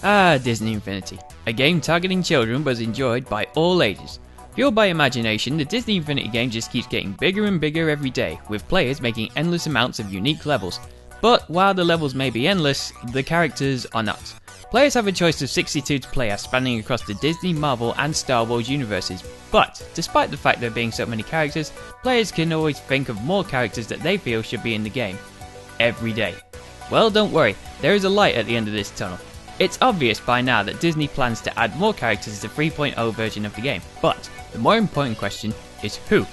Disney Infinity. A game targeting children was enjoyed by all ages. Fueled by imagination, the Disney Infinity game just keeps getting bigger and bigger every day, with players making endless amounts of unique levels. But while the levels may be endless, the characters are not. Players have a choice of 62 to play as, spanning across the Disney, Marvel and Star Wars universes. But despite the fact there being so many characters, players can always think of more characters that they feel should be in the game. Every day. Well, don't worry, there is a light at the end of this tunnel. It's obvious by now that Disney plans to add more characters to the 3.0 version of the game, but the more important question is who?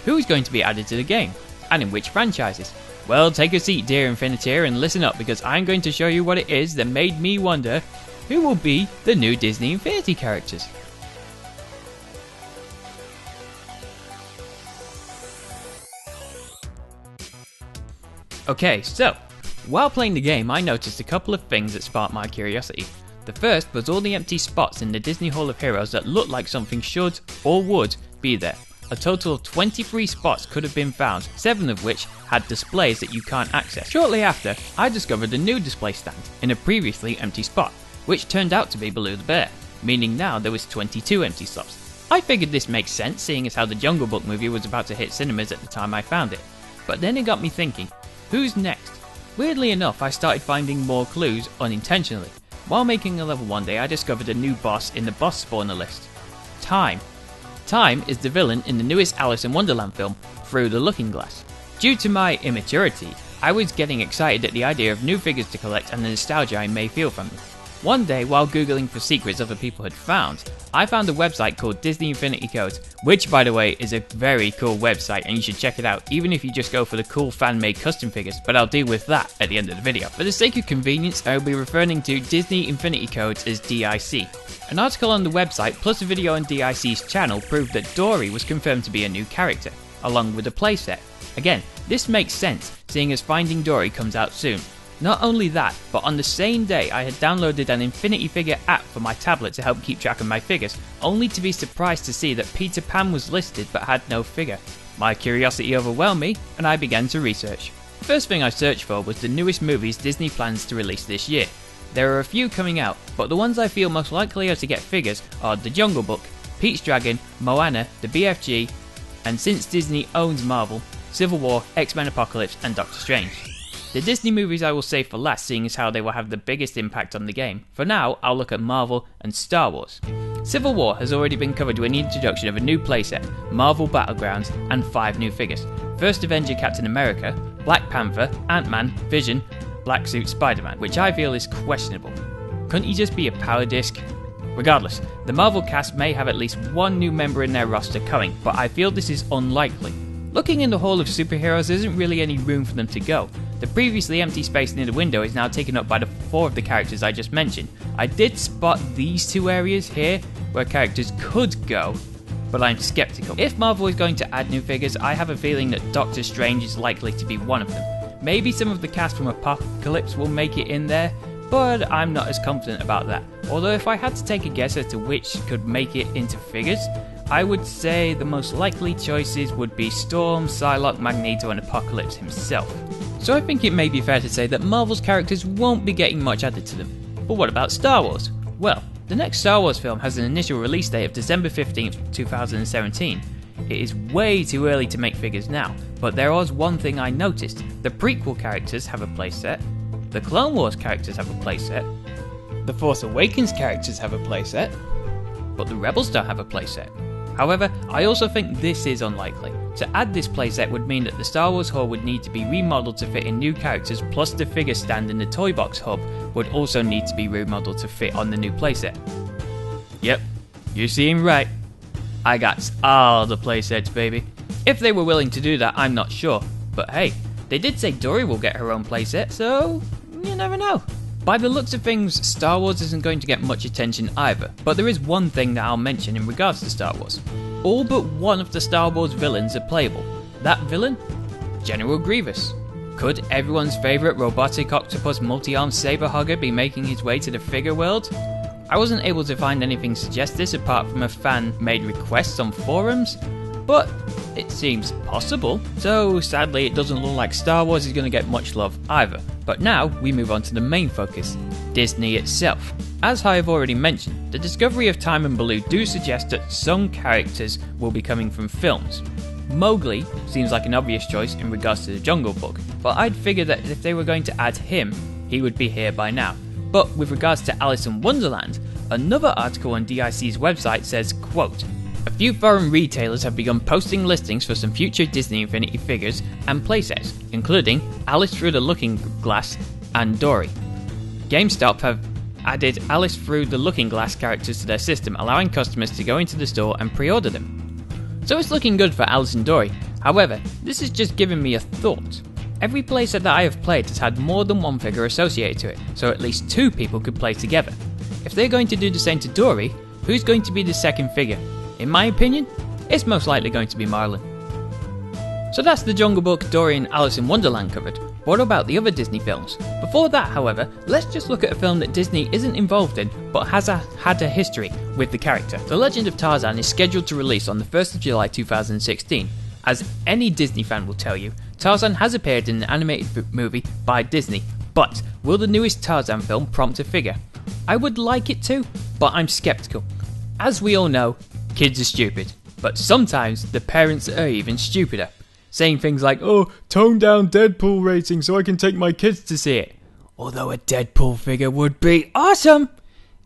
Who is going to be added to the game? And in which franchises? Well, take a seat, dear Infiniteer, and listen up, because I'm going to show you what it is that made me wonder who will be the new Disney Infinity characters. Okay, so while playing the game, I noticed a couple of things that sparked my curiosity. The first was all the empty spots in the Disney Hall of Heroes that looked like something should or would be there. A total of 23 spots could have been found, 7 of which had displays that you can't access. Shortly after, I discovered a new display stand in a previously empty spot, which turned out to be Baloo the Bear, meaning now there was 22 empty slots. I figured this makes sense, seeing as how the Jungle Book movie was about to hit cinemas at the time I found it. But then it got me thinking, who's next? Weirdly enough, I started finding more clues unintentionally. While making a level one day, I discovered a new boss in the boss spawner list. Time. Time is the villain in the newest Alice in Wonderland film, Through the Looking Glass. Due to my immaturity, I was getting excited at the idea of new figures to collect and the nostalgia I may feel from them. One day, while googling for secrets other people had found, I found a website called Disney Infinity Codes, which by the way is a very cool website and you should check it out even if you just go for the cool fan-made custom figures, but I'll deal with that at the end of the video. For the sake of convenience, I will be referring to Disney Infinity Codes as DIC. An article on the website plus a video on DIC's channel proved that Dory was confirmed to be a new character, along with a playset. Again, this makes sense, seeing as Finding Dory comes out soon. Not only that, but on the same day I had downloaded an Infinity Figure app for my tablet to help keep track of my figures, only to be surprised to see that Peter Pan was listed but had no figure. My curiosity overwhelmed me, and I began to research. The first thing I searched for was the newest movies Disney plans to release this year. There are a few coming out, but the ones I feel most likely are to get figures are The Jungle Book, Pete's Dragon, Moana, the BFG, and since Disney owns Marvel, Civil War, X-Men Apocalypse, and Doctor Strange. The Disney movies I will save for last, seeing as how they will have the biggest impact on the game. For now, I'll look at Marvel and Star Wars. Civil War has already been covered with the introduction of a new playset, Marvel Battlegrounds, and 5 new figures. First Avenger Captain America, Black Panther, Ant-Man, Vision, Black Suit Spider-Man, which I feel is questionable. Couldn't he just be a power disc? Regardless, the Marvel cast may have at least one new member in their roster coming, but I feel this is unlikely. Looking in the Hall of Superheroes, there isn't really any room for them to go. The previously empty space near the window is now taken up by the 4 of the characters I just mentioned. I did spot these 2 areas here where characters could go, but I'm skeptical. If Marvel is going to add new figures, I have a feeling that Doctor Strange is likely to be one of them. Maybe some of the cast from Apocalypse will make it in there, but I'm not as confident about that. Although if I had to take a guess as to which could make it into figures, I would say the most likely choices would be Storm, Psylocke, Magneto and Apocalypse himself. So I think it may be fair to say that Marvel's characters won't be getting much added to them. But what about Star Wars? Well, the next Star Wars film has an initial release date of December 15th, 2017. It is way too early to make figures now, but there was one thing I noticed. The prequel characters have a playset, the Clone Wars characters have a playset, the Force Awakens characters have a playset, but the Rebels don't have a playset. However, I also think this is unlikely. To add this playset would mean that the Star Wars hall would need to be remodeled to fit in new characters, plus the figure stand in the Toy Box hub would also need to be remodeled to fit on the new playset. Yep, you see him right. I got all the playsets, baby. If they were willing to do that, I'm not sure. But hey, they did say Dory will get her own playset, so you never know. By the looks of things, Star Wars isn't going to get much attention either, but there is one thing that I'll mention in regards to Star Wars. All but one of the Star Wars villains are playable. That villain? General Grievous. Could everyone's favourite robotic octopus multi-armed saber hugger be making his way to the figure world? I wasn't able to find anything to suggest this apart from a fan-made request on forums, but it seems possible. So sadly it doesn't look like Star Wars is going to get much love either. But now we move on to the main focus, Disney itself. As I have already mentioned, the discovery of Time and Baloo do suggest that some characters will be coming from films. Mowgli seems like an obvious choice in regards to the Jungle Book, but I'd figure that if they were going to add him, he would be here by now. But with regards to Alice in Wonderland, another article on DIC's website says, quote, "A few foreign retailers have begun posting listings for some future Disney Infinity figures and playsets, including Alice Through the Looking Glass and Dory. GameStop have added Alice Through the Looking Glass characters to their system, allowing customers to go into the store and pre-order them. So it's looking good for Alice and Dory. However, this has just given me a thought. Every playset that I have played has had more than one figure associated to it, so at least two people could play together. If they're going to do the same to Dory, who's going to be the second figure? In my opinion, it's most likely going to be Marlin." So that's the Jungle Book, Dory and Alice in Wonderland covered. What about the other Disney films? Before that, however, let's just look at a film that Disney isn't involved in, but has had a history with the character. The Legend of Tarzan is scheduled to release on the 1st of July 2016. As any Disney fan will tell you, Tarzan has appeared in an animated movie by Disney, but will the newest Tarzan film prompt a figure? I would like it to, but I'm skeptical. As we all know, kids are stupid, but sometimes the parents are even stupider, saying things like, "Oh, tone down Deadpool rating so I can take my kids to see it." Although a Deadpool figure would be awesome!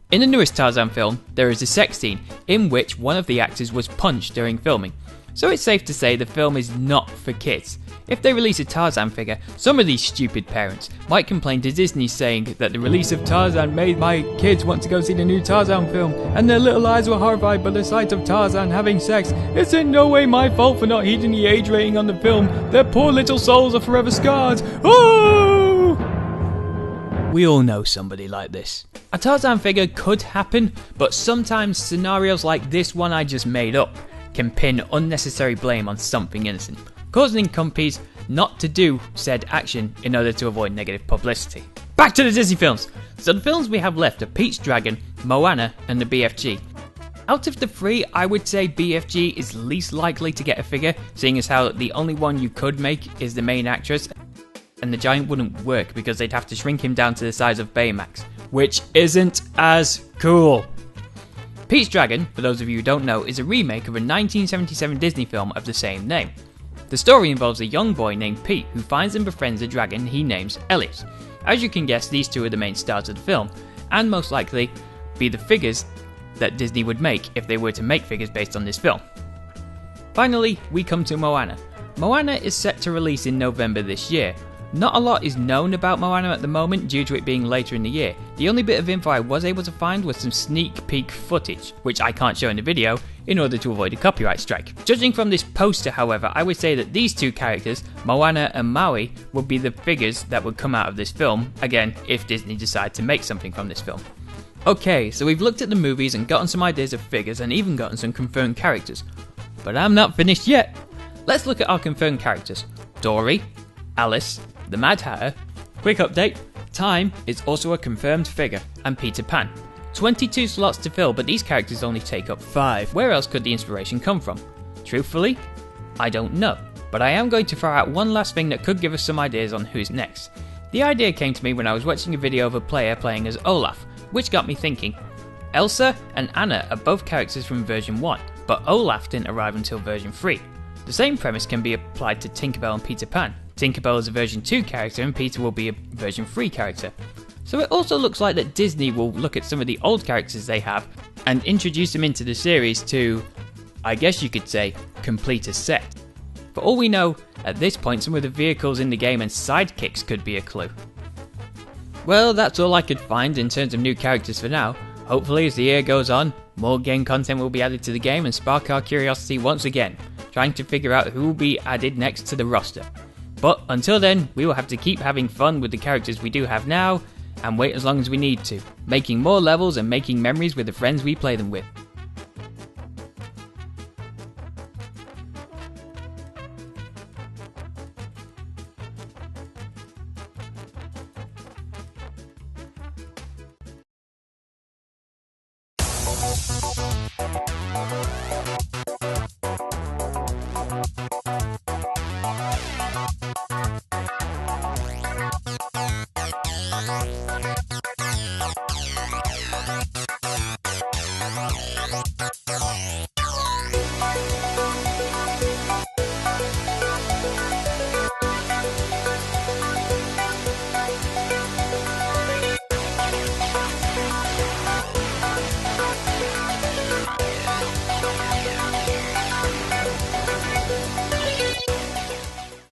In the newest Tarzan film, there is a sex scene in which one of the actors was punched during filming, so it's safe to say the film is not for kids. If they release a Tarzan figure, some of these stupid parents might complain to Disney saying that the release of Tarzan made my kids want to go see the new Tarzan film, and their little eyes were horrified by the sight of Tarzan having sex. It's in no way my fault for not heeding the age rating on the film. Their poor little souls are forever scarred. Oh! We all know somebody like this. A Tarzan figure could happen, but sometimes scenarios like this one I just made up can pin unnecessary blame on something innocent, causing companies not to do said action in order to avoid negative publicity. Back to the Disney films! So the films we have left are Pete's Dragon, Moana and the BFG. Out of the three, I would say BFG is least likely to get a figure, seeing as how the only one you could make is the main actress, and the giant wouldn't work because they'd have to shrink him down to the size of Baymax, which isn't as cool. Pete's Dragon, for those of you who don't know, is a remake of a 1977 Disney film of the same name. The story involves a young boy named Pete who finds and befriends a dragon he names Elliot. As you can guess, these two are the main stars of the film, and most likely be the figures that Disney would make if they were to make figures based on this film. Finally, we come to Moana. Moana is set to release in November this year. Not a lot is known about Moana at the moment due to it being later in the year. The only bit of info I was able to find was some sneak peek footage, which I can't show in the video in order to avoid a copyright strike. Judging from this poster, however, I would say that these two characters, Moana and Maui, would be the figures that would come out of this film, again, if Disney decide to make something from this film. Okay, so we've looked at the movies and gotten some ideas of figures and even gotten some confirmed characters. But I'm not finished yet. Let's look at our confirmed characters. Dory, Alice, the Mad Hatter. Quick update, Time is also a confirmed figure, and Peter Pan. 22 slots to fill, but these characters only take up 5. Where else could the inspiration come from? Truthfully, I don't know, but I am going to throw out one last thing that could give us some ideas on who's next. The idea came to me when I was watching a video of a player playing as Olaf, which got me thinking. Elsa and Anna are both characters from version 1, but Olaf didn't arrive until version 3. The same premise can be applied to Tinkerbell and Peter Pan. Tinkerbell is a version 2 character and Peter will be a version 3 character. So it also looks like that Disney will look at some of the old characters they have and introduce them into the series to, I guess you could say, complete a set. For all we know, at this point some of the vehicles in the game and sidekicks could be a clue. Well, that's all I could find in terms of new characters for now. Hopefully as the year goes on, more game content will be added to the game and spark our curiosity once again, trying to figure out who will be added next to the roster. But until then, we will have to keep having fun with the characters we do have now, and wait as long as we need to, making more levels and making memories with the friends we play them with.